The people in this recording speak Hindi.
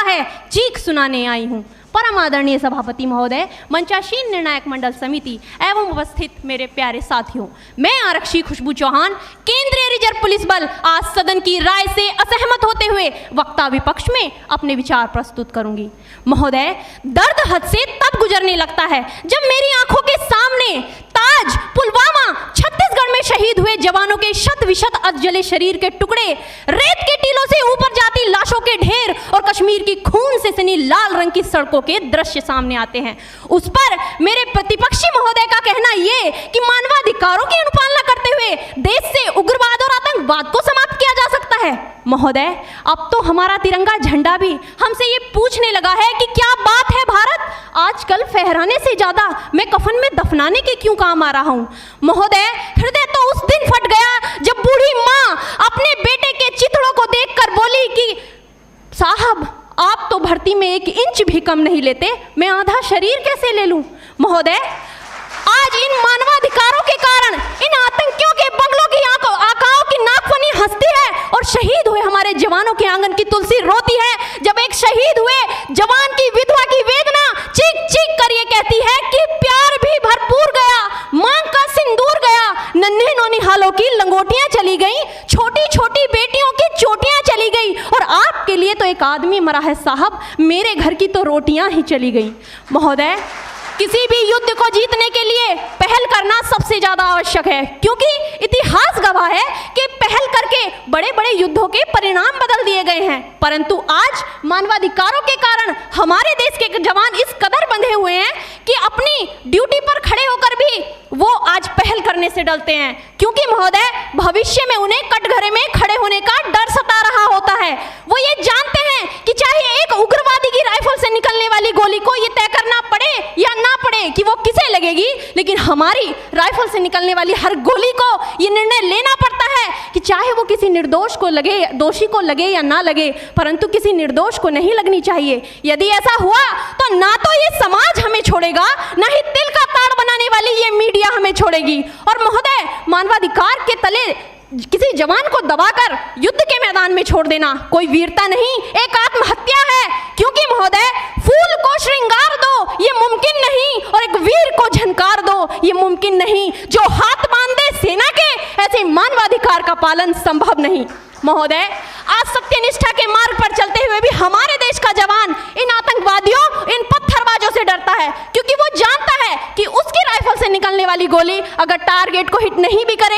है चीख सुनाने आई हूँ। परम आदरणीय सभापति महोदय, मंचासीन निर्णायक मंडल समिति एवं उपस्थित मेरे प्यारे साथियों, मैं आरक्षी खुशबू चौहान केंद्रीय रिजर्व पुलिस बल आज सदन की राय से असहमत होते हुए वक्ता विपक्ष में अपने विचार प्रस्तुत करूंगी। महोदय, दर्द हद से तब गुजरने लगता है जब मेरी आंखों के सामने ताज, पुलवामा, छत्तीसगढ़ में शहीद हुए जवानों के शत विशत अधजले शरीर के टुकड़े, रेत के टीलों से ऊपर जाती लाशों के ढेर और कश्मीर की खून से सनी लाल रंग की सड़कों के दृश्य सामने आते हैं। उस पर मेरे प्रतिपक्षी महोदय का कहना ये कि मानवाधिकारों की अनुपालना करते हुए देश से उग्रवाद और आतंकवाद को समाप्त किया जा सकता है। महोदय, अब तो हमारा तिरंगा झंडा भी हमसे ये पूछने लगा है कि क्या बात है भारत, आजकल फहराने से ज्यादा मैं कफन में दफनाने के क्यों काम आ रहा हूँ। महोदय, हृदय तो उस दिन फट गया जब बूढ़ी माँ अपने बेटे के चिथड़ों को देखकर बोली कि साहब, आप तो भर्ती में 1 इंच भी कम नहीं लेते, मैं आधा शरीर कैसे ले लूं। महोदय, आज इन मानवाधिकारों के कारण इन आतंकियों के बंगलों की आकाओं की नाकफनी हंसती है और शहीद हुए हमारे जवानों के आंगन की तुलसी रोती है। जब एक शहीद हुए जवान की विधवा की वेदना चीख चीख कर ये कहती है कि प्यार भी भरपूर गया, मांग का सिंदूर गया, नन्हे नौनिहालों की लंगोटियां चली गई, छोटी छोटी बेटियों की चोटियां चली गई और आपके लिए तो एक आदमी मरा है साहब, मेरे घर की तो रोटियां ही चली गई। महोदय, किसी भी युद्ध को जीतने के लिए पहल करना सबसे ज्यादा आवश्यक है, क्योंकि इतिहास गवाह है कि पहल करके बड़े बड़े युद्धों के परिणाम बदल दिए गए हैं। परंतु आज मानवाधिकारों के कारण हमारे देश के जवान इस कदर बंधे हुए हैं कि अपनी ड्यूटी पर खड़े होकर भी वो आज पहल करने से डरते हैं, क्योंकि महोदय भविष्य में उन्हें कटघरे में खड़े होने का डर सता रहा होता है। वो ये जानते हैं कि चाहे एक उग्रवादी की राइफल से निकलने वाली गोली को ये तय करना पड़े या ना पड़े कि वो किसे लगेगी, लेकिन हमारी राइफल से निकलने वाली हर गोली को ये निर्णय लेना पड़ता है कि चाहे वो किसी निर्दोष को लगे, दोषी को लगे या ना लगे, परंतु किसी निर्दोष को नहीं लगनी चाहिए। यदि ऐसा हुआ तो ना तो ये समाज हमें छोड़ेगा, ना ही दिल का ताड़ बनाने वाली ये मीडिया हमें छोड़ेगी। और महोदय, मानवाधिकार के तले किसी जवान को दबाकर युद्ध के मैदान में छोड़ देना कोई वीरता नहीं, एक आत्महत्या है। क्योंकि महोदय, फूल को श्रृंगार दो ये मुमकिन नहीं और एक वीर को झनकार दो ये मुमकिन नहीं। जो हाथ बांध दे सेना के, ऐसे मानवाधिकार का पालन संभव नहीं। महोदय, आज सत्यनिष्ठा के मार्ग पर चलते हुए भी हमारे देश का जवान इन आतंकवादियों, इन पत्थरबाजों से डरता है, क्योंकि वो जानता है कि उसकी राइफल से निकलने वाली गोली अगर टारगेट को हिट नहीं भी करे